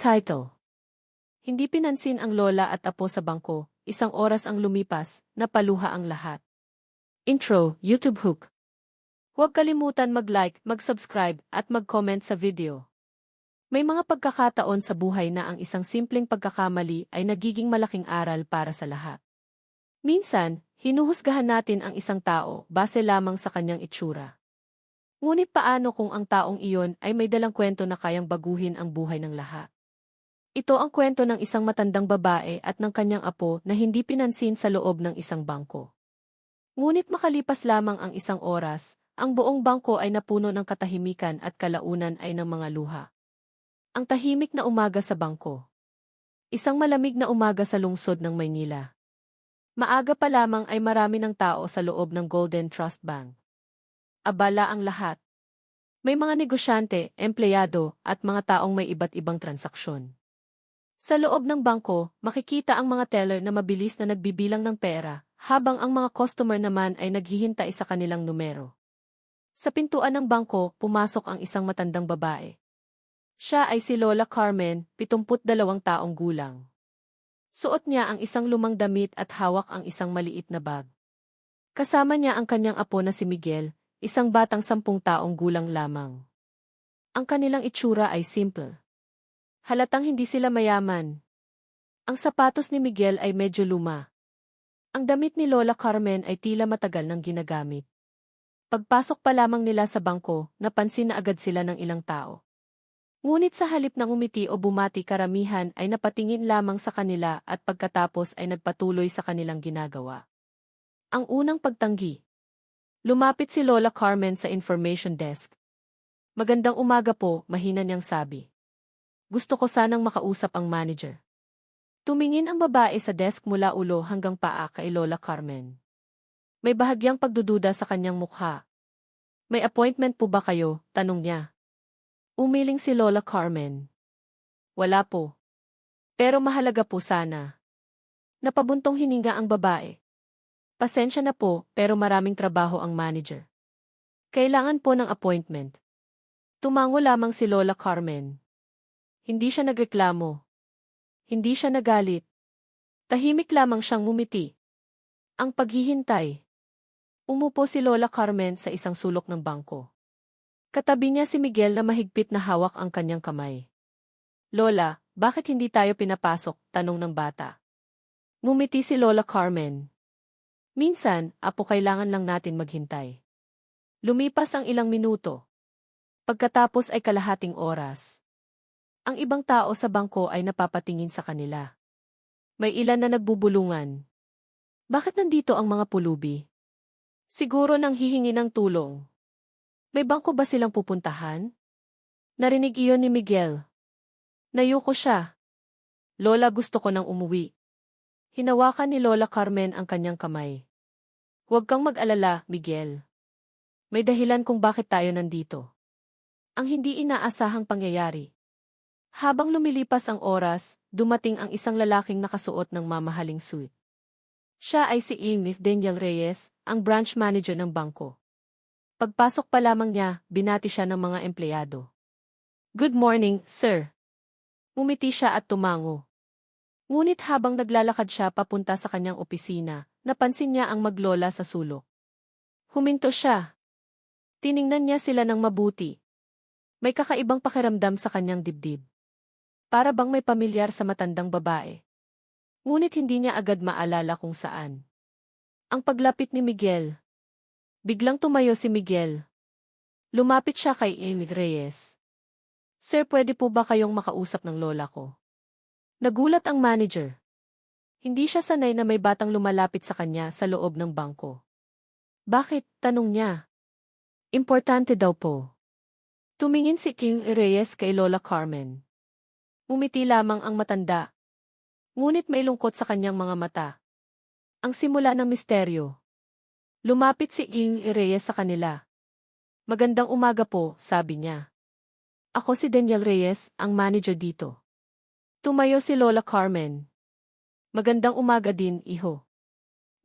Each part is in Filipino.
Title: Hindi pinansin ang lola at apo sa bangko, isang oras ang lumipas, napaluha ang lahat. Intro, YouTube hook. Huwag kalimutan mag-like, mag-subscribe, at mag-comment sa video. May mga pagkakataon sa buhay na ang isang simpleng pagkakamali ay nagiging malaking aral para sa lahat. Minsan, hinuhusgahan natin ang isang tao base lamang sa kanyang itsura. Ngunit paano kung ang taong iyon ay may dalang kwento na kayang baguhin ang buhay ng lahat? Ito ang kwento ng isang matandang babae at ng kanyang apo na hindi pinansin sa loob ng isang bangko. Ngunit makalipas lamang ang isang oras, ang buong bangko ay napuno ng katahimikan at kalaunan ay ng mga luha. Ang tahimik na umaga sa bangko. Isang malamig na umaga sa lungsod ng Maynila. Maaga pa lamang ay marami ng tao sa loob ng Golden Trust Bank. Abala ang lahat. May mga negosyante, empleyado, at mga taong may iba't ibang transaksyon. Sa loob ng bangko, makikita ang mga teller na mabilis na nagbibilang ng pera, habang ang mga customer naman ay naghihintay sa kanilang numero. Sa pintuan ng bangko, pumasok ang isang matandang babae. Siya ay si Lola Carmen, 72 taong gulang. Suot niya ang isang lumang damit at hawak ang isang maliit na bag. Kasama niya ang kanyang apo na si Miguel, isang batang 10 taong gulang lamang. Ang kanilang itsura ay simple. Halatang hindi sila mayaman. Ang sapatos ni Miguel ay medyo luma. Ang damit ni Lola Carmen ay tila matagal nang ginagamit. Pagpasok pa lamang nila sa bangko, napansin na agad sila ng ilang tao. Ngunit sa halip ng umiti o bumati, karamihan ay napatingin lamang sa kanila at pagkatapos ay nagpatuloy sa kanilang ginagawa. Ang unang pagtanggi. Lumapit si Lola Carmen sa information desk. "Magandang umaga po," mahina niyang sabi. "Gusto ko sanang makausap ang manager." Tumingin ang babae sa desk mula ulo hanggang paa kay Lola Carmen. May bahagyang pagdududa sa kanyang mukha. "May appointment po ba kayo?" tanong niya. Umiling si Lola Carmen. "Wala po. Pero mahalaga po sana." Napabuntong hininga ang babae. "Pasensya na po, pero maraming trabaho ang manager. Kailangan po ng appointment." Tumango lamang si Lola Carmen. Hindi siya nagreklamo. Hindi siya nagalit. Tahimik lamang siyang ngumiti. Ang paghihintay. Umupo si Lola Carmen sa isang sulok ng bangko. Katabi niya si Miguel na mahigpit na hawak ang kanyang kamay. "Lola, bakit hindi tayo pinapasok?" tanong ng bata. Ngumiti si Lola Carmen. "Minsan, apo, kailangan lang natin maghintay." Lumipas ang ilang minuto. Pagkatapos ay kalahating oras. Ang ibang tao sa bangko ay napapatingin sa kanila. May ilan na nagbubulungan. Bakit nandito ang mga pulubi? Siguro nang hihingi ng tulong. May bangko ba silang pupuntahan? Narinig iyon ni Miguel. Nayuko siya. "Lola, gusto ko nang umuwi." Hinawakan ni Lola Carmen ang kanyang kamay. "Huwag kang mag-alala, Miguel. May dahilan kung bakit tayo nandito." Ang hindi inaasahang pangyayari. Habang lumilipas ang oras, dumating ang isang lalaking nakasuot ng mamahaling suit. Siya ay si Daniel Reyes, ang branch manager ng bangko. Pagpasok pa lamang niya, binati siya ng mga empleyado. "Good morning, sir." Umiti siya at tumango. Ngunit habang naglalakad siya papunta sa kanyang opisina, napansin niya ang maglola sa sulok. Huminto siya. Tiningnan niya sila ng mabuti. May kakaibang pakiramdam sa kanyang dibdib. Para bang may pamilyar sa matandang babae. Ngunit hindi niya agad maalala kung saan. Ang paglapit ni Miguel. Biglang tumayo si Miguel. Lumapit siya kay Reyes. "Sir, pwede po ba kayong makausap ng lola ko?" Nagulat ang manager. Hindi siya sanay na may batang lumalapit sa kanya sa loob ng bangko. "Bakit?" tanong niya. "Importante daw po." Tumingin si Reyes kay Lola Carmen. Umiti lamang ang matanda. Ngunit may lungkot sa kanyang mga mata. Ang simula ng misteryo. Lumapit si Reyes sa kanila. "Magandang umaga po," sabi niya. "Ako si Daniel Reyes, ang manager dito." Tumayo si Lola Carmen. "Magandang umaga din, iho."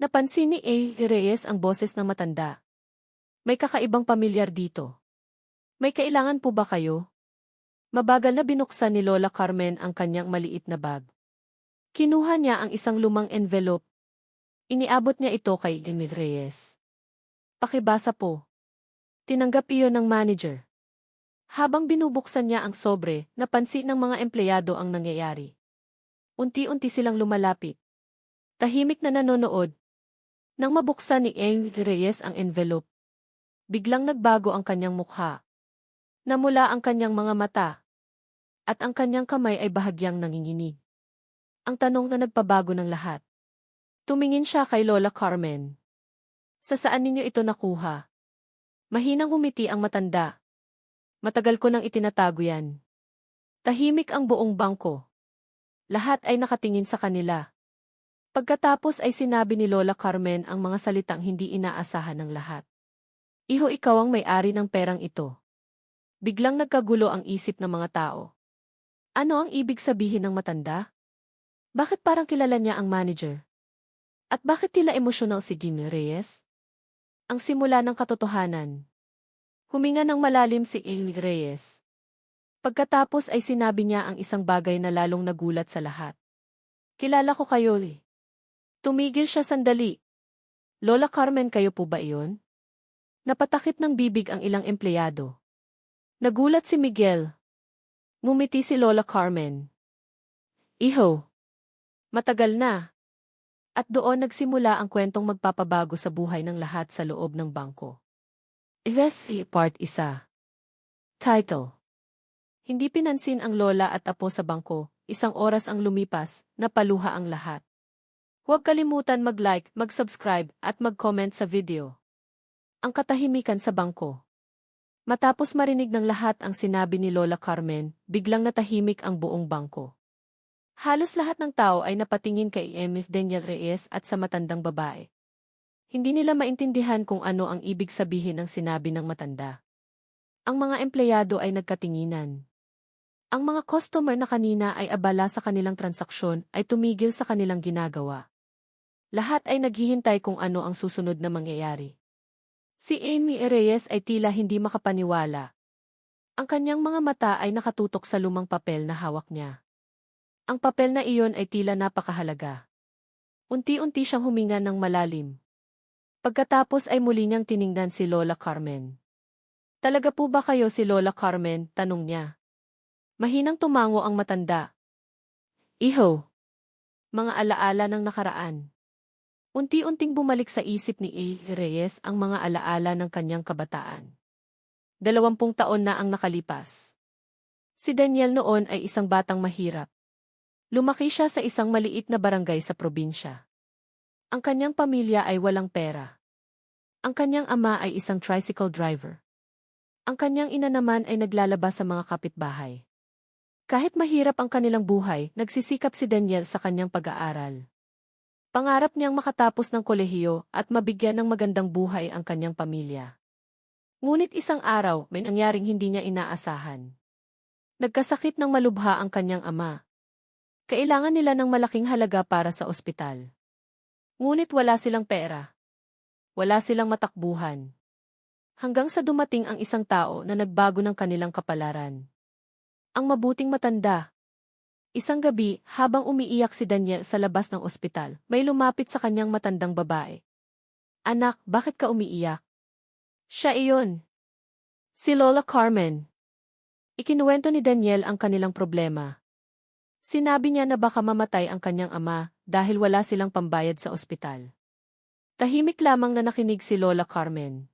Napansin ni Reyes ang boses ng matanda. "May kakaibang pamilyar dito. May kailangan po ba kayo?" Mabagal na binuksan ni Lola Carmen ang kanyang maliit na bag. Kinuha niya ang isang lumang envelope. Iniabot niya ito kay Emil Reyes. Pakibasa po. Tinanggap iyon ng manager. Habang binubuksan niya ang sobre, napansin ng mga empleyado ang nangyayari. Unti-unti silang lumalapit. Tahimik na nanonood. Nang mabuksan ni Emil Reyes ang envelope, biglang nagbago ang kanyang mukha. Namula ang kanyang mga mata. At ang kanyang kamay ay bahagyang nanginginig. Ang tanong na nagpabago ng lahat. Tumingin siya kay Lola Carmen. Sa saan ninyo ito nakuha? Mahinang umiti ang matanda. Matagal ko nang itinatago yan. Tahimik ang buong bangko. Lahat ay nakatingin sa kanila. Pagkatapos ay sinabi ni Lola Carmen ang mga salitang hindi inaasahan ng lahat. Iho, ikaw ang may-ari ng perang ito. Biglang nagkagulo ang isip ng mga tao. Ano ang ibig sabihin ng matanda? Bakit parang kilala niya ang manager? At bakit tila emosyonal si Jimmy Reyes? Ang simula ng katotohanan. Huminga ng malalim si Jimmy Reyes. Pagkatapos ay sinabi niya ang isang bagay na lalong nagulat sa lahat. Kilala ko kayo eh. Tumigil siya sandali. Lola Carmen, kayo po ba iyon? Napatakip ng bibig ang ilang empleyado. Nagulat si Miguel. Ngumiti si Lola Carmen. Iho. Matagal na. At doon nagsimula ang kwentong magpapabago sa buhay ng lahat sa loob ng bangko. Investee Part 1. Title. Hindi pinansin ang lola at apo sa bangko, isang oras ang lumipas, napaluha ang lahat. Huwag kalimutan mag-like, mag-subscribe, at mag-comment sa video. Ang katahimikan sa bangko. Matapos marinig ng lahat ang sinabi ni Lola Carmen, biglang natahimik ang buong bangko. Halos lahat ng tao ay napatingin kay Emil Daniel Reyes at sa matandang babae. Hindi nila maintindihan kung ano ang ibig sabihin ng sinabi ng matanda. Ang mga empleyado ay nagkatinginan. Ang mga customer na kanina ay abala sa kanilang transaksyon ay tumigil sa kanilang ginagawa. Lahat ay naghihintay kung ano ang susunod na mangyayari. Si Amy Reyes ay tila hindi makapaniwala. Ang kanyang mga mata ay nakatutok sa lumang papel na hawak niya. Ang papel na iyon ay tila napakahalaga. Unti-unti siyang huminga ng malalim. Pagkatapos ay muli niyang tiningnan si Lola Carmen. Talaga po ba kayo si Lola Carmen? Tanong niya. Mahinang tumango ang matanda. Iho. Mga alaala ng nakaraan. Unti-unting bumalik sa isip ni A. Reyes ang mga alaala ng kanyang kabataan. 20 taon na ang nakalipas. Si Daniel noon ay isang batang mahirap. Lumaki siya sa isang maliit na barangay sa probinsya. Ang kanyang pamilya ay walang pera. Ang kanyang ama ay isang tricycle driver. Ang kanyang ina naman ay naglalaba sa mga kapitbahay. Kahit mahirap ang kanilang buhay, nagsisikap si Daniel sa kanyang pag-aaral. Pangarap niyang makatapos ng kolehiyo at mabigyan ng magandang buhay ang kanyang pamilya. Ngunit isang araw, may nangyaring hindi niya inaasahan. Nagkasakit ng malubha ang kanyang ama. Kailangan nila ng malaking halaga para sa ospital. Ngunit wala silang pera. Wala silang matakbuhan. Hanggang sa dumating ang isang tao na nagbago ng kanilang kapalaran. Ang mabuting matanda. Isang gabi, habang umiiyak si Daniel sa labas ng ospital, may lumapit sa kanyang matandang babae. Anak, bakit ka umiiyak? Siya iyon. Si Lola Carmen. Ikinuwento ni Daniel ang kanilang problema. Sinabi niya na baka mamatay ang kanyang ama dahil wala silang pambayad sa ospital. Tahimik lamang na nakinig si Lola Carmen.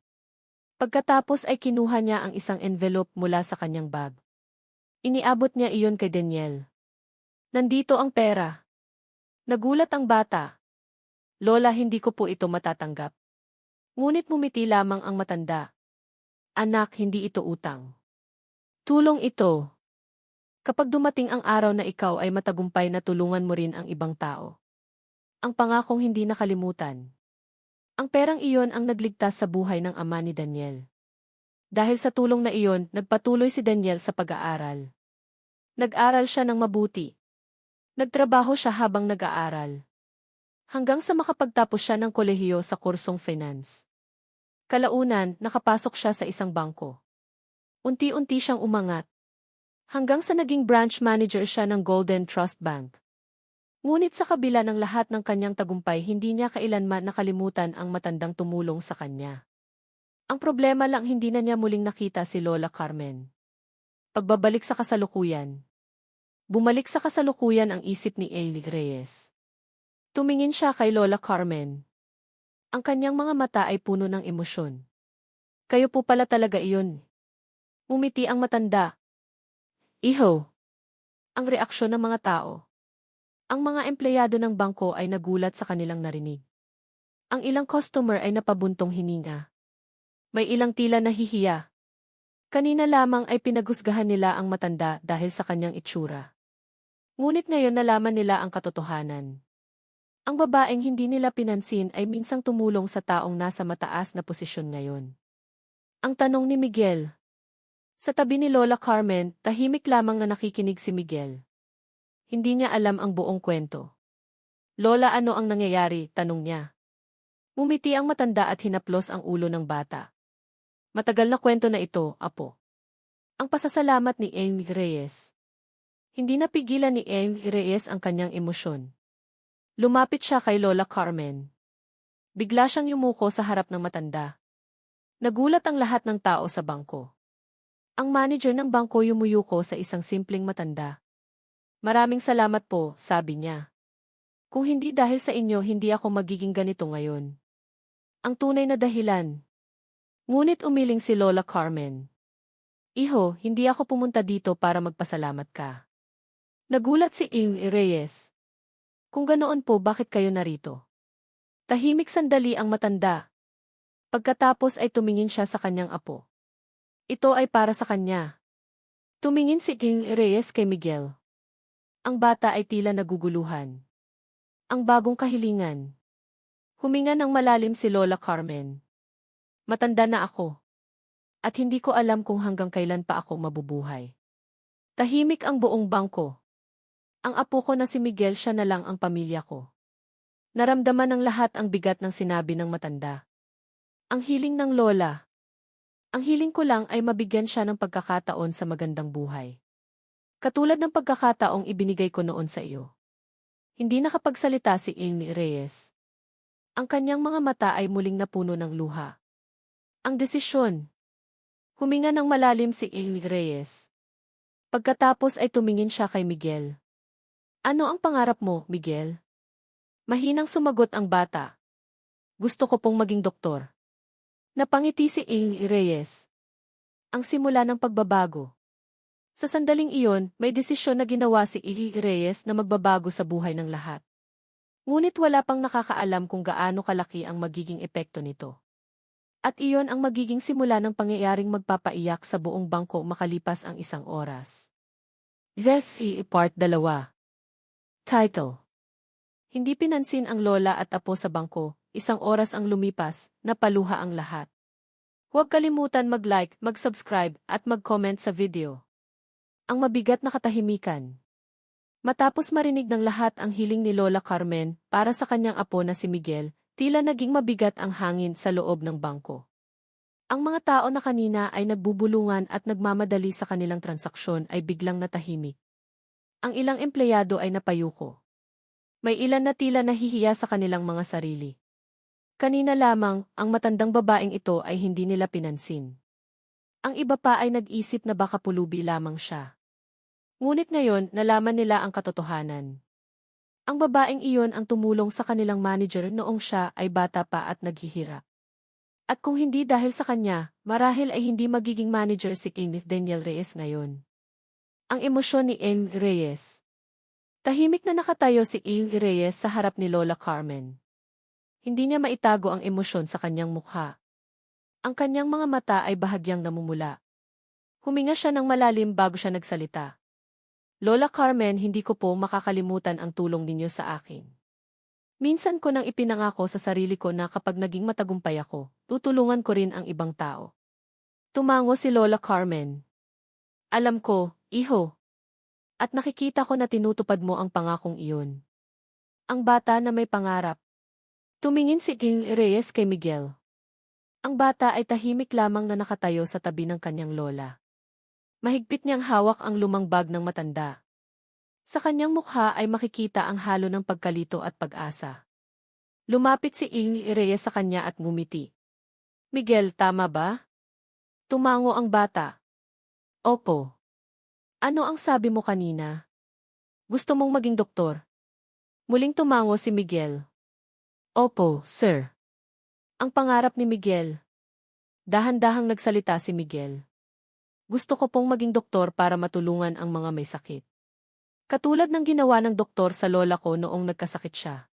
Pagkatapos ay kinuha niya ang isang envelope mula sa kanyang bag. Iniabot niya iyon kay Daniel. Nandito ang pera. Nagulat ang bata. Lola, hindi ko po ito matatanggap. Ngunit mumiti lamang ang matanda. Anak, hindi ito utang. Tulong ito. Kapag dumating ang araw na ikaw ay matagumpay na tulungan mo rin ang ibang tao. Ang pangakong hindi nakalimutan. Ang perang iyon ang nagligtas sa buhay ng ama ni Daniel. Dahil sa tulong na iyon, nagpatuloy si Daniel sa pag-aaral. Nag-aral siya ng mabuti. Nagtrabaho siya habang nag-aaral. Hanggang sa makapagtapos siya ng kolehiyo sa kursong finance. Kalaunan, nakapasok siya sa isang bangko. Unti-unti siyang umangat. Hanggang sa naging branch manager siya ng Golden Trust Bank. Ngunit sa kabila ng lahat ng kanyang tagumpay, hindi niya kailanman nakalimutan ang matandang tumulong sa kanya. Ang problema lang, hindi na niya muling nakita si Lola Carmen. Pagbabalik sa kasalukuyan. Bumalik sa kasalukuyan ang isip ni Amy Reyes. Tumingin siya kay Lola Carmen. Ang kanyang mga mata ay puno ng emosyon. Kayo po pala talaga iyon. Umiti ang matanda. Iho. Ang reaksyon ng mga tao. Ang mga empleyado ng bangko ay nagulat sa kanilang narinig. Ang ilang customer ay napabuntong hininga. May ilang tila nahihiya. Kanina lamang ay pinagusgahan nila ang matanda dahil sa kanyang itsura. Ngunit ngayon nalaman nila ang katotohanan. Ang babaeng hindi nila pinansin ay minsang tumulong sa taong nasa mataas na posisyon ngayon. Ang tanong ni Miguel. Sa tabi ni Lola Carmen, tahimik lamang na nakikinig si Miguel. Hindi niya alam ang buong kwento. Lola, ano ang nangyayari? Tanong niya. Umiti ang matanda at hinaplos ang ulo ng bata. Matagal na kwento na ito, apo. Ang pasasalamat ni Amy Reyes. Hindi napigilan ni Amy Reyes ang kanyang emosyon. Lumapit siya kay Lola Carmen. Bigla siyang yumuko sa harap ng matanda. Nagulat ang lahat ng tao sa bangko. Ang manager ng bangko yumuyuko sa isang simpleng matanda. Maraming salamat po, sabi niya. Kung hindi dahil sa inyo, hindi ako magiging ganito ngayon. Ang tunay na dahilan. Ngunit umiling si Lola Carmen. Iho, hindi ako pumunta dito para magpasalamat ka. Nagulat si Amy Reyes. Kung ganoon po, bakit kayo narito? Tahimik sandali ang matanda. Pagkatapos ay tumingin siya sa kanyang apo. Ito ay para sa kanya. Tumingin si Amy Reyes kay Miguel. Ang bata ay tila naguguluhan. Ang bagong kahilingan. Huminga ng malalim si Lola Carmen. Matanda na ako. At hindi ko alam kung hanggang kailan pa ako mabubuhay. Tahimik ang buong bangko. Ang apo ko na si Miguel, siya na lang ang pamilya ko. Naramdaman ng lahat ang bigat ng sinabi ng matanda. Ang hiling ng lola. Ang hiling ko lang ay mabigyan siya ng pagkakataon sa magandang buhay. Katulad ng pagkakataong ibinigay ko noon sa iyo. Hindi nakapagsalita si Amy Reyes. Ang kanyang mga mata ay muling napuno ng luha. Ang desisyon. Huminga ng malalim si Amy Reyes. Pagkatapos ay tumingin siya kay Miguel. Ano ang pangarap mo, Miguel? Mahinang sumagot ang bata. Gusto ko pong maging doktor. Napangiti si Amy Reyes. Ang simula ng pagbabago. Sa sandaling iyon, may desisyon na ginawa si Amy Reyes na magbabago sa buhay ng lahat. Ngunit wala pang nakakaalam kung gaano kalaki ang magiging epekto nito. At iyon ang magiging simula ng pangyayaring magpapaiyak sa buong bangko makalipas ang isang oras. That's Part 2. Title. Hindi pinansin ang lola at apo sa bangko, isang oras ang lumipas, napaluha ang lahat. Huwag kalimutan mag-like, mag-subscribe, at mag-comment sa video. Ang mabigat na katahimikan. Matapos marinig ng lahat ang hiling ni Lola Carmen para sa kanyang apo na si Miguel, tila naging mabigat ang hangin sa loob ng bangko. Ang mga tao na kanina ay nagbubulungan at nagmamadali sa kanilang transaksyon ay biglang natahimik. Ang ilang empleyado ay napayuko. May ilan na tila nahihiya sa kanilang mga sarili. Kanina lamang, ang matandang babaeng ito ay hindi nila pinansin. Ang iba pa ay nag-isip na baka pulubi lamang siya. Ngunit ngayon, nalaman nila ang katotohanan. Ang babaeng iyon ang tumulong sa kanilang manager noong siya ay bata pa at naghihirap. At kung hindi dahil sa kanya, marahil ay hindi magiging manager si Kenneth Daniel Reyes ngayon. Ang emosyon ni Amy Reyes. Tahimik na nakatayo si Amy Reyes sa harap ni Lola Carmen. Hindi niya maitago ang emosyon sa kanyang mukha. Ang kanyang mga mata ay bahagyang namumula. Huminga siya ng malalim bago siya nagsalita. Lola Carmen, hindi ko po makakalimutan ang tulong ninyo sa akin. Minsan ko nang ipinangako sa sarili ko na kapag naging matagumpay ako, tutulungan ko rin ang ibang tao. Tumango si Lola Carmen. Alam ko, iho. At nakikita ko na tinutupad mo ang pangakong iyon. Ang bata na may pangarap. Tumingin si King Reyes kay Miguel. Ang bata ay tahimik lamang na nakatayo sa tabi ng kanyang lola. Mahigpit niyang hawak ang lumang bag ng matanda. Sa kanyang mukha ay makikita ang halo ng pagkalito at pag-asa. Lumapit si Ing Reyes sa kanya at ngumiti. Miguel, tama ba? Tumango ang bata. Opo. Ano ang sabi mo kanina? Gusto mong maging doktor? Muling tumango si Miguel. Opo, sir. Ang pangarap ni Miguel. Dahan-dahang nagsalita si Miguel. Gusto ko pong maging doktor para matulungan ang mga may sakit. Katulad ng ginawa ng doktor sa lola ko noong nagkasakit siya.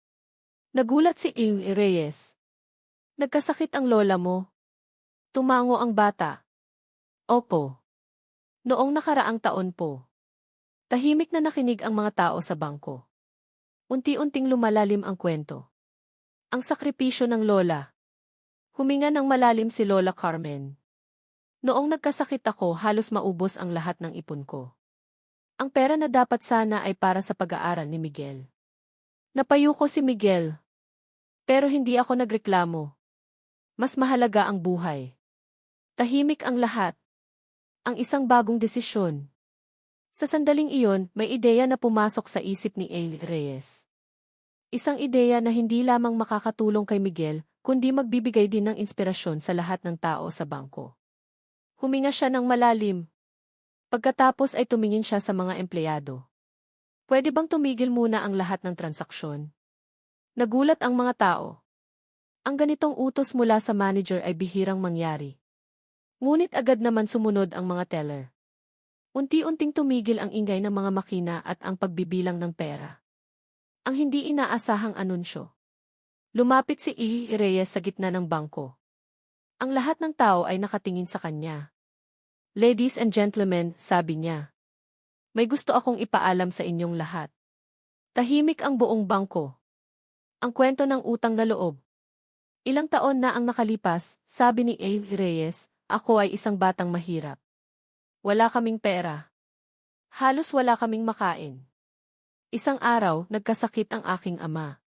Nagulat si Ing Reyes. Nagkasakit ang lola mo? Tumango ang bata. Opo. Noong nakaraang taon po. Tahimik na nakinig ang mga tao sa bangko. Unti-unting lumalalim ang kwento. Ang sakripisyo ng lola. Huminga ng malalim si Lola Carmen. Noong nagkasakit ako, halos maubos ang lahat ng ipon ko. Ang pera na dapat sana ay para sa pag-aaral ni Miguel. Napayuko si Miguel. Pero hindi ako nagreklamo. Mas mahalaga ang buhay. Tahimik ang lahat. Ang isang bagong desisyon. Sa sandaling iyon, may ideya na pumasok sa isip ni A. Reyes. Isang ideya na hindi lamang makakatulong kay Miguel, kundi magbibigay din ng inspirasyon sa lahat ng tao sa bangko. Huminga siya ng malalim. Pagkatapos ay tumingin siya sa mga empleyado. Pwede bang tumigil muna ang lahat ng transaksyon? Nagulat ang mga tao. Ang ganitong utos mula sa manager ay bihirang mangyari. Ngunit agad naman sumunod ang mga teller. Unti-unting tumigil ang ingay ng mga makina at ang pagbibilang ng pera. Ang hindi inaasahang anunsyo. Lumapit si E. Reyes sa gitna ng bangko. Ang lahat ng tao ay nakatingin sa kanya. Ladies and gentlemen, sabi niya. May gusto akong ipaalam sa inyong lahat. Tahimik ang buong bangko. Ang kwento ng utang na loob. Ilang taon na ang nakalipas, sabi ni A. Reyes, ako ay isang batang mahirap. Wala kaming pera. Halos wala kaming makain. Isang araw, nagkasakit ang aking ama.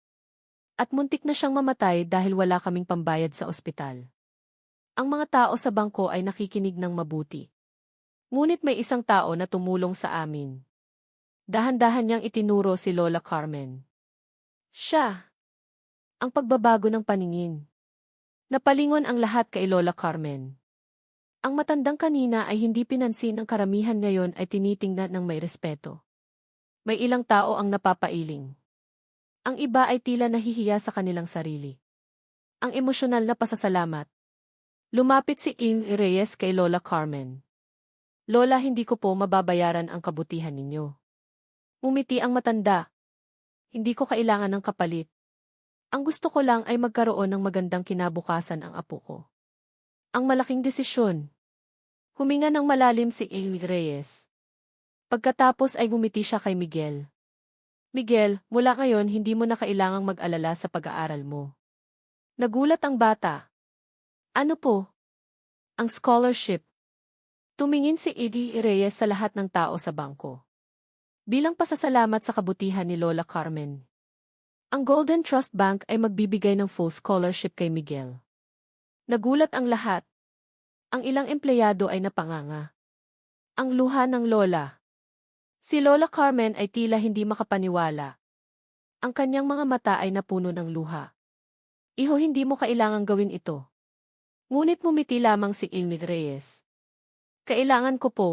At muntik na siyang mamatay dahil wala kaming pambayad sa ospital. Ang mga tao sa bangko ay nakikinig ng mabuti. Ngunit may isang tao na tumulong sa amin. Dahan-dahan niyang itinuro si Lola Carmen. Siya. Ang pagbabago ng paningin. Napalingon ang lahat kay Lola Carmen. Ang matandang kanina ay hindi pinansin, ang karamihan ngayon ay tinitingnan ng may respeto. May ilang tao ang napapailing. Ang iba ay tila nahihiya sa kanilang sarili. Ang emosyonal na pasasalamat. Lumapit si Ing Reyes kay Lola Carmen. Lola, hindi ko po mababayaran ang kabutihan ninyo. Umiti ang matanda. Hindi ko kailangan ng kapalit. Ang gusto ko lang ay magkaroon ng magandang kinabukasan ang apo ko. Ang malaking desisyon. Huminga ng malalim si Ing Reyes. Pagkatapos ay ngumiti siya kay Miguel. Miguel, mula ngayon hindi mo na kailangang mag-alala sa pag-aaral mo. Nagulat ang bata. Ano po? Ang scholarship. Tumingin si Eddie Reyes sa lahat ng tao sa bangko. Bilang pasasalamat sa kabutihan ni Lola Carmen. Ang Golden Trust Bank ay magbibigay ng full scholarship kay Miguel. Nagulat ang lahat. Ang ilang empleyado ay napanganga. Ang luha ng Lola. Si Lola Carmen ay tila hindi makapaniwala. Ang kanyang mga mata ay napuno ng luha. Iho, hindi mo kailangang gawin ito. Ngunit ngumiti lamang si Ing Reyes. Kailangan ko po.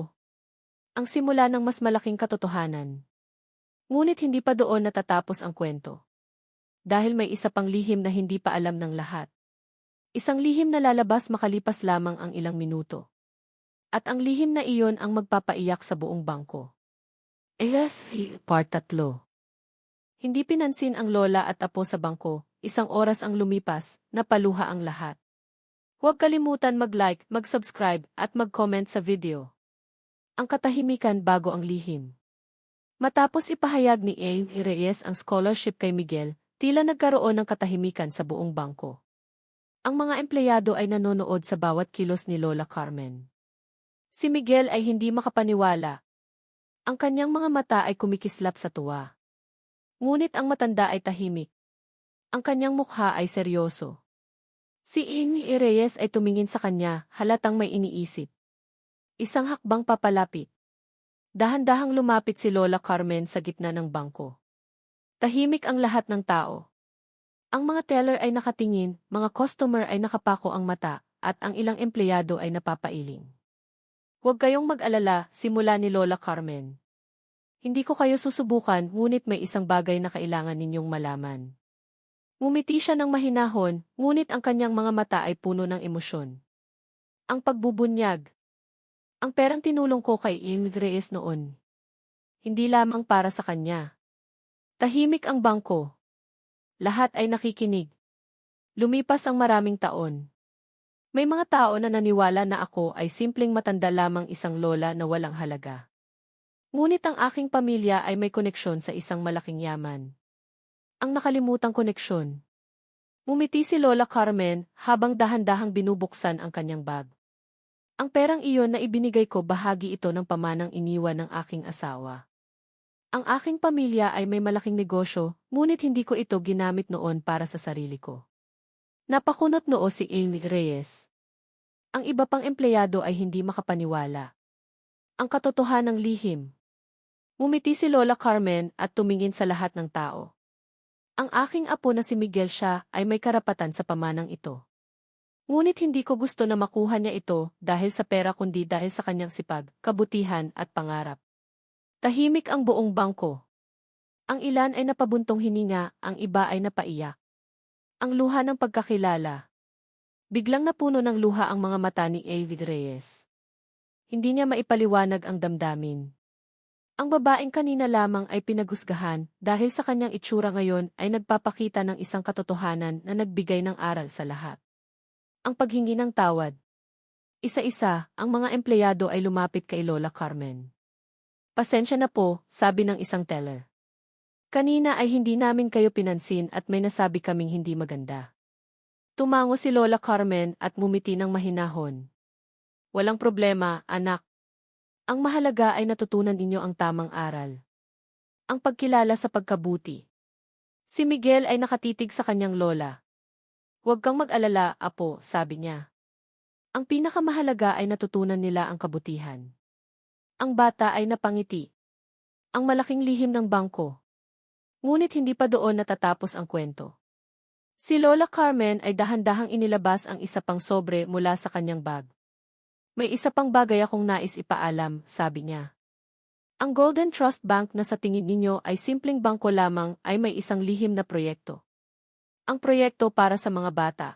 Ang simula ng mas malaking katotohanan. Ngunit hindi pa doon natatapos ang kwento. Dahil may isa pang lihim na hindi pa alam ng lahat. Isang lihim na lalabas makalipas lamang ang ilang minuto. At ang lihim na iyon ang magpapaiyak sa buong bangko. Part 3. Hindi pinansin ang lola at apo sa bangko, isang oras ang lumipas, napaluha ang lahat. Huwag kalimutan mag-like, mag-subscribe, at mag-comment sa video. Ang katahimikan bago ang lihim. Matapos ipahayag ni A. Reyes ang scholarship kay Miguel, tila nagkaroon ng katahimikan sa buong bangko. Ang mga empleyado ay nanonood sa bawat kilos ni Lola Carmen. Si Miguel ay hindi makapaniwala. Ang kanyang mga mata ay kumikislap sa tuwa. Ngunit ang matanda ay tahimik. Ang kanyang mukha ay seryoso. Si Ing Reyes ay tumingin sa kanya, halatang may iniisip. Isang hakbang papalapit. Dahan-dahang lumapit si Lola Carmen sa gitna ng bangko. Tahimik ang lahat ng tao. Ang mga teller ay nakatingin, mga customer ay nakapako ang mata, at ang ilang empleyado ay napapailing. Huwag kayong mag-alala, simula ni Lola Carmen. Hindi ko kayo susubukan, ngunit may isang bagay na kailangan ninyong malaman. Ngumiti siya ng mahinahon, ngunit ang kanyang mga mata ay puno ng emosyon. Ang pagbubunyag. Ang perang tinulong ko kay Amy Reyes noon. Hindi lamang para sa kanya. Tahimik ang bangko. Lahat ay nakikinig. Lumipas ang maraming taon. May mga tao na naniwala na ako ay simpleng matanda lamang isang lola na walang halaga. Ngunit ang aking pamilya ay may koneksyon sa isang malaking yaman. Ang nakalimutang koneksyon. Ngumiti si Lola Carmen habang dahan-dahang binubuksan ang kanyang bag. Ang perang iyon na ibinigay ko bahagi ito ng pamanang iniwan ng aking asawa. Ang aking pamilya ay may malaking negosyo, ngunit hindi ko ito ginamit noon para sa sarili ko. Napakunot noo si Amy Reyes. Ang iba pang empleyado ay hindi makapaniwala. Ang katotohanang lihim. Ngumiti si Lola Carmen at tumingin sa lahat ng tao. Ang aking apo na si Miguel siya ay may karapatan sa pamanang ito. Ngunit hindi ko gusto na makuha niya ito dahil sa pera kundi dahil sa kanyang sipag, kabutihan at pangarap. Tahimik ang buong bangko. Ang ilan ay napabuntong hininga, ang iba ay napaiyak. Ang luha ng pagkakilala. Biglang napuno ng luha ang mga mata ni Amy Reyes. Hindi niya maipaliwanag ang damdamin. Ang babaeng kanina lamang ay pinagusgahan dahil sa kanyang itsura ngayon ay nagpapakita ng isang katotohanan na nagbigay ng aral sa lahat. Ang paghingi ng tawad. Isa-isa, ang mga empleyado ay lumapit kay Lola Carmen. Pasensya na po, sabi ng isang teller. Kanina ay hindi namin kayo pinansin at may nasabi kaming hindi maganda. Tumango si Lola Carmen at ngumiti ng mahinahon. Walang problema, anak. Ang mahalaga ay natutunan ninyo ang tamang aral. Ang pagkilala sa pagkabuti. Si Miguel ay nakatitig sa kanyang lola. Huwag kang mag-alala, apo, sabi niya. Ang pinakamahalaga ay natutunan nila ang kabutihan. Ang bata ay napangiti. Ang malaking lihim ng bangko. Ngunit hindi pa doon natatapos ang kwento. Si Lola Carmen ay dahan-dahang inilabas ang isa pang sobre mula sa kanyang bag. May isa pang bagay akong nais ipaalam, sabi niya. Ang Golden Trust Bank na sa tingin ninyo ay simpleng bangko lamang ay may isang lihim na proyekto. Ang proyekto para sa mga bata.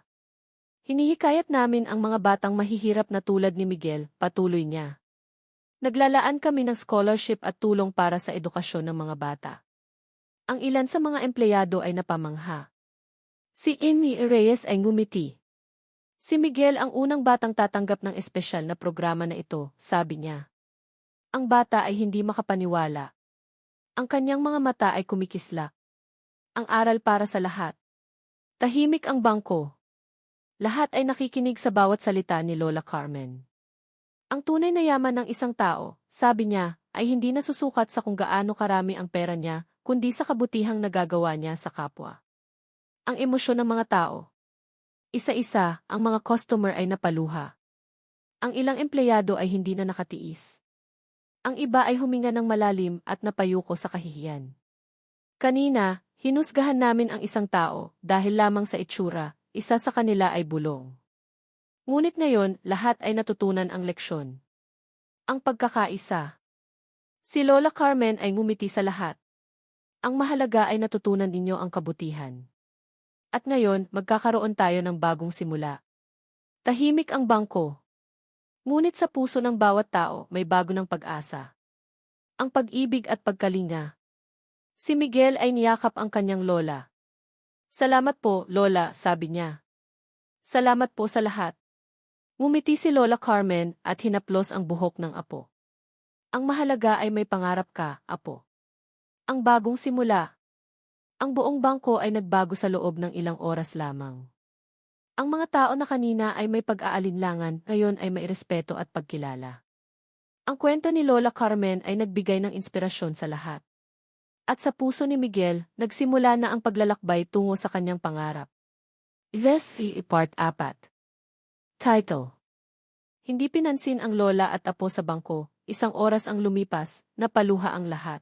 Hinihikayat namin ang mga batang mahihirap na tulad ni Miguel, patuloy niya. Naglalaan kami ng scholarship at tulong para sa edukasyon ng mga bata. Ang ilan sa mga empleyado ay napamangha. Si Amy Reyes ay ngumiti. Si Miguel ang unang batang tatanggap ng espesyal na programa na ito, sabi niya. Ang bata ay hindi makapaniwala. Ang kanyang mga mata ay kumikislap. Ang aral para sa lahat. Tahimik ang bangko. Lahat ay nakikinig sa bawat salita ni Lola Carmen. Ang tunay na yaman ng isang tao, sabi niya, ay hindi nasusukat sa kung gaano karami ang pera niya, kundi sa kabutihang nagagawa niya sa kapwa. Ang emosyon ng mga tao. Isa-isa, ang mga customer ay napaluha. Ang ilang empleyado ay hindi na nakatiis. Ang iba ay huminga ng malalim at napayuko sa kahihiyan. Kanina, hinusgahan namin ang isang tao dahil lamang sa itsura, isa sa kanila ay bulong. Ngunit ngayon, lahat ay natutunan ang leksyon. Ang pagkakaisa. Si Lola Carmen ay ngumiti sa lahat. Ang mahalaga ay natutunan ninyo ang kabutihan. At ngayon, magkakaroon tayo ng bagong simula. Tahimik ang bangko. Ngunit sa puso ng bawat tao, may bago ng pag-asa. Ang pag-ibig at pagkalinga. Si Miguel ay niyakap ang kanyang lola. Salamat po, Lola, sabi niya. Salamat po sa lahat. Ngumiti si Lola Carmen at hinaplos ang buhok ng apo. Ang mahalaga ay may pangarap ka, apo. Ang bagong simula. Ang buong bangko ay nagbago sa loob ng ilang oras lamang. Ang mga tao na kanina ay may pag-aalinlangan, ngayon ay may respeto at pagkilala. Ang kwento ni Lola Carmen ay nagbigay ng inspirasyon sa lahat. At sa puso ni Miguel, nagsimula na ang paglalakbay tungo sa kanyang pangarap. This is Part 4. Title: Hindi pinansin ang lola at apo sa bangko, isang oras ang lumipas, napaluha ang lahat.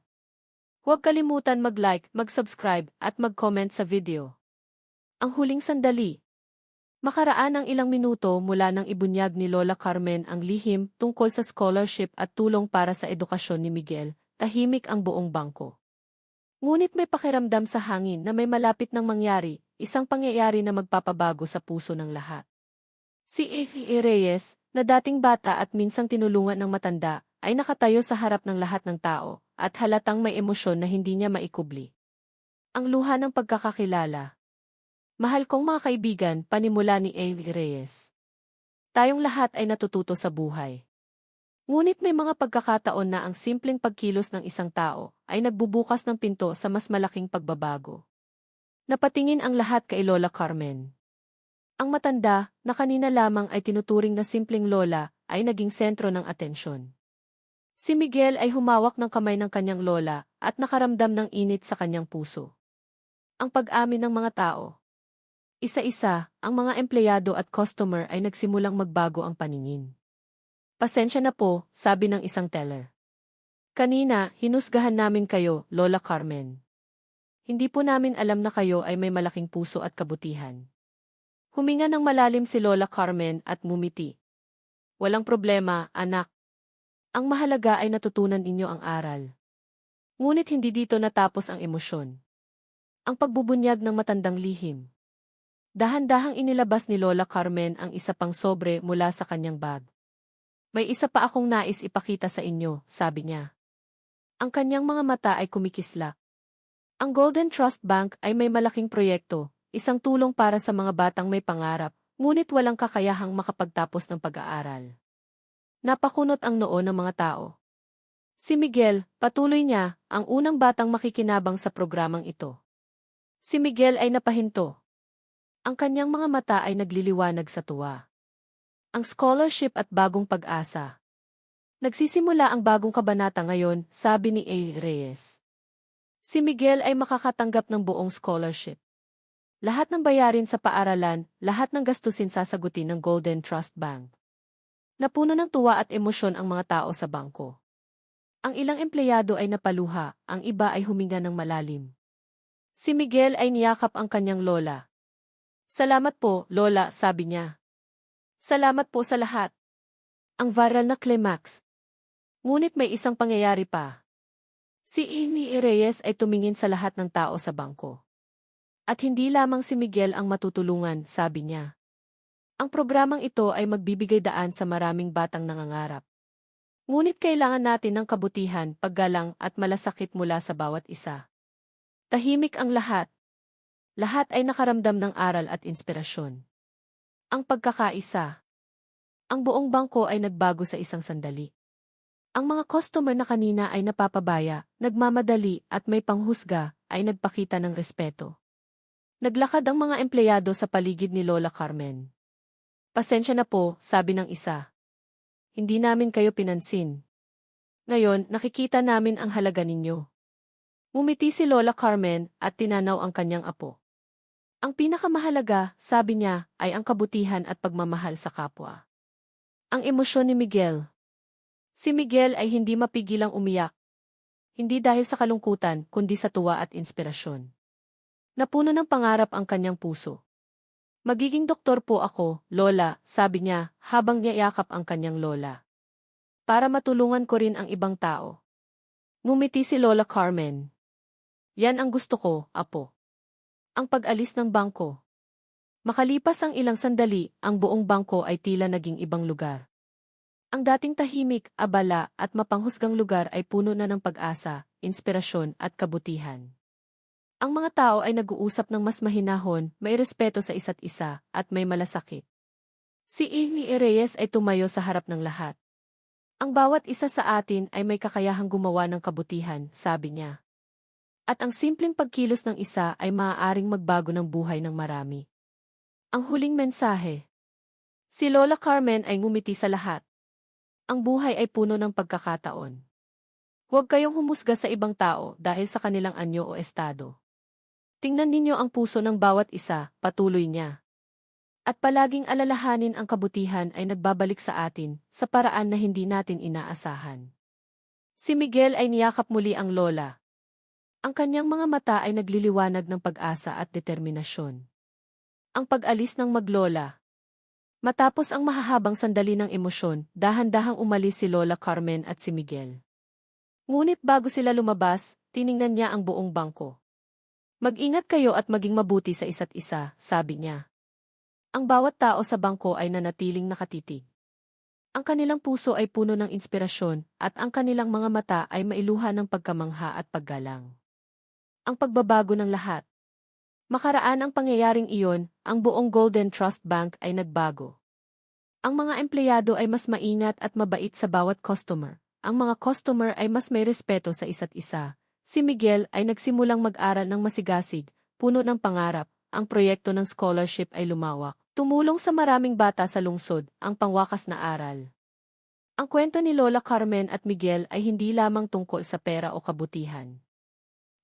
Huwag kalimutan mag-like, mag-subscribe, at mag-comment sa video. Ang huling sandali. Makaraan ang ilang minuto mula nang ibunyag ni Lola Carmen ang lihim tungkol sa scholarship at tulong para sa edukasyon ni Miguel, tahimik ang buong bangko. Ngunit may pakiramdam sa hangin na may malapit nang mangyari, isang pangyayari na magpapabago sa puso ng lahat. Si Evie Reyes, na dating bata at minsang tinulungan ng matanda, ay nakatayo sa harap ng lahat ng tao, at halatang may emosyon na hindi niya maikubli. Ang luha ng pagkakakilala. Mahal kong mga kaibigan, panimula ni Evie Reyes. Tayong lahat ay natututo sa buhay. Ngunit may mga pagkakataon na ang simpleng pagkilos ng isang tao ay nagbubukas ng pinto sa mas malaking pagbabago. Napatingin ang lahat kay Lola Carmen. Ang matanda, na kanina lamang ay tinuturing na simpleng lola, ay naging sentro ng atensyon. Si Miguel ay humawak ng kamay ng kanyang lola at nakaramdam ng init sa kanyang puso. Ang pag-amin ng mga tao. Isa-isa, ang mga empleyado at customer ay nagsimulang magbago ang paningin. Pasensya na po, sabi ng isang teller. Kanina, hinusgahan namin kayo, Lola Carmen. Hindi po namin alam na kayo ay may malaking puso at kabutihan. Huminga ng malalim si Lola Carmen at ngumiti. Walang problema, anak. Ang mahalaga ay natutunan inyo ang aral. Ngunit hindi dito natapos ang emosyon. Ang pagbubunyag ng matandang lihim. Dahan-dahang inilabas ni Lola Carmen ang isa pang sobre mula sa kanyang bag. May isa pa akong nais ipakita sa inyo, sabi niya. Ang kanyang mga mata ay kumikislap. Ang Golden Trust Bank ay may malaking proyekto, isang tulong para sa mga batang may pangarap, ngunit walang kakayahang makapagtapos ng pag-aaral. Napakunot ang noo ng mga tao. Si Miguel, patuloy niya, ang unang batang makikinabang sa programang ito. Si Miguel ay napahinto. Ang kanyang mga mata ay nagliliwanag sa tuwa. Ang scholarship at bagong pag-asa. Nagsisimula ang bagong kabanata ngayon, sabi ni A. Reyes. Si Miguel ay makakatanggap ng buong scholarship. Lahat ng bayarin sa paaralan, lahat ng gastusin sasagutin ng Golden Trust Bank. Napuno ng tuwa at emosyon ang mga tao sa bangko. Ang ilang empleyado ay napaluha, ang iba ay huminga ng malalim. Si Miguel ay niyakap ang kanyang lola. Salamat po, Lola, sabi niya. Salamat po sa lahat. Ang viral na climax. Ngunit may isang pangyayari pa. Si Amy Reyes ay tumingin sa lahat ng tao sa bangko. At hindi lamang si Miguel ang matutulungan, sabi niya. Ang programang ito ay magbibigay daan sa maraming batang nangangarap. Ngunit kailangan natin ng kabutihan, paggalang at malasakit mula sa bawat isa. Tahimik ang lahat. Lahat ay nakaramdam ng aral at inspirasyon. Ang pagkakaisa. Ang buong bangko ay nagbago sa isang sandali. Ang mga customer na kanina ay napapabaya, nagmamadali at may panghusga, ay nagpakita ng respeto. Naglakad ang mga empleyado sa paligid ni Lola Carmen. Pasensya na po, sabi ng isa. Hindi namin kayo pinansin. Ngayon, nakikita namin ang halaga ninyo. Ngumiti si Lola Carmen at tinanaw ang kanyang apo. Ang pinakamahalaga, sabi niya, ay ang kabutihan at pagmamahal sa kapwa. Ang emosyon ni Miguel. Si Miguel ay hindi mapigilang umiyak. Hindi dahil sa kalungkutan, kundi sa tuwa at inspirasyon. Napuno ng pangarap ang kanyang puso. Magiging doktor po ako, Lola, sabi niya, habang niyayakap ang kanyang lola. Para matulungan ko rin ang ibang tao. Ngumiti si Lola Carmen. Yan ang gusto ko, apo. Ang pag-alis ng bangko. Makalipas ang ilang sandali, ang buong bangko ay tila naging ibang lugar. Ang dating tahimik, abala at mapanghusgang lugar ay puno na ng pag-asa, inspirasyon at kabutihan. Ang mga tao ay nag-uusap ng mas mahinahon, may respeto sa isa't isa, at may malasakit. Si Amy Reyes ay tumayo sa harap ng lahat. Ang bawat isa sa atin ay may kakayahang gumawa ng kabutihan, sabi niya. At ang simpleng pagkilos ng isa ay maaaring magbago ng buhay ng marami. Ang huling mensahe. Si Lola Carmen ay ngumiti sa lahat. Ang buhay ay puno ng pagkakataon. Huwag kayong humusga sa ibang tao dahil sa kanilang anyo o estado. Tingnan ninyo ang puso ng bawat isa, patuloy niya. At palaging alalahanin ang kabutihan ay nagbabalik sa atin sa paraan na hindi natin inaasahan. Si Miguel ay niyakap muli ang lola. Ang kanyang mga mata ay nagliliwanag ng pag-asa at determinasyon. Ang pag-alis ng maglola. Matapos ang mahahabang sandali ng emosyon, dahan-dahang umalis si Lola Carmen at si Miguel. Ngunit bago sila lumabas, tiningnan niya ang buong bangko. Mag-ingat kayo at maging mabuti sa isa't isa, sabi niya. Ang bawat tao sa bangko ay nanatiling nakatitig. Ang kanilang puso ay puno ng inspirasyon at ang kanilang mga mata ay mailuha ng pagkamangha at paggalang. Ang pagbabago ng lahat. Makaraan ang pangyayaring iyon, ang buong Golden Trust Bank ay nagbago. Ang mga empleyado ay mas maingat at mabait sa bawat customer. Ang mga customer ay mas may respeto sa isa't isa. Si Miguel ay nagsimulang mag-aral ng masigasig, puno ng pangarap. Ang proyekto ng scholarship ay lumawak. Tumulong sa maraming bata sa lungsod, ang pangwakas na aral. Ang kwento ni Lola Carmen at Miguel ay hindi lamang tungkol sa pera o kabutihan.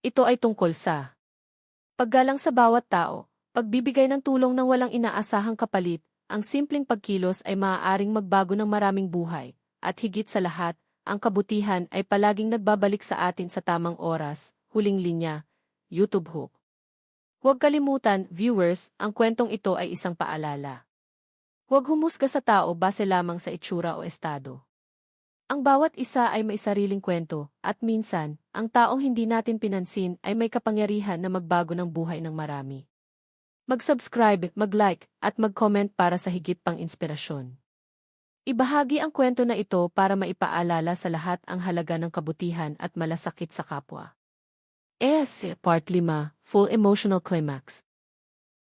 Ito ay tungkol sa paggalang sa bawat tao, pagbibigay ng tulong ng walang inaasahang kapalit, ang simpleng pagkilos ay maaaring magbago ng maraming buhay, at higit sa lahat, ang kabutihan ay palaging nagbabalik sa atin sa tamang oras. Huling linya, YouTube Hook. Huwag kalimutan, viewers, ang kwentong ito ay isang paalala. Huwag humusga sa tao base lamang sa itsura o estado. Ang bawat isa ay may sariling kwento, at minsan, ang taong hindi natin pinansin ay may kapangyarihan na magbago ng buhay ng marami. Mag-subscribe, mag-like, at mag-comment para sa higit pang inspirasyon. Ibahagi ang kwento na ito para maipaalala sa lahat ang halaga ng kabutihan at malasakit sa kapwa. Part 5, Full Emotional Climax.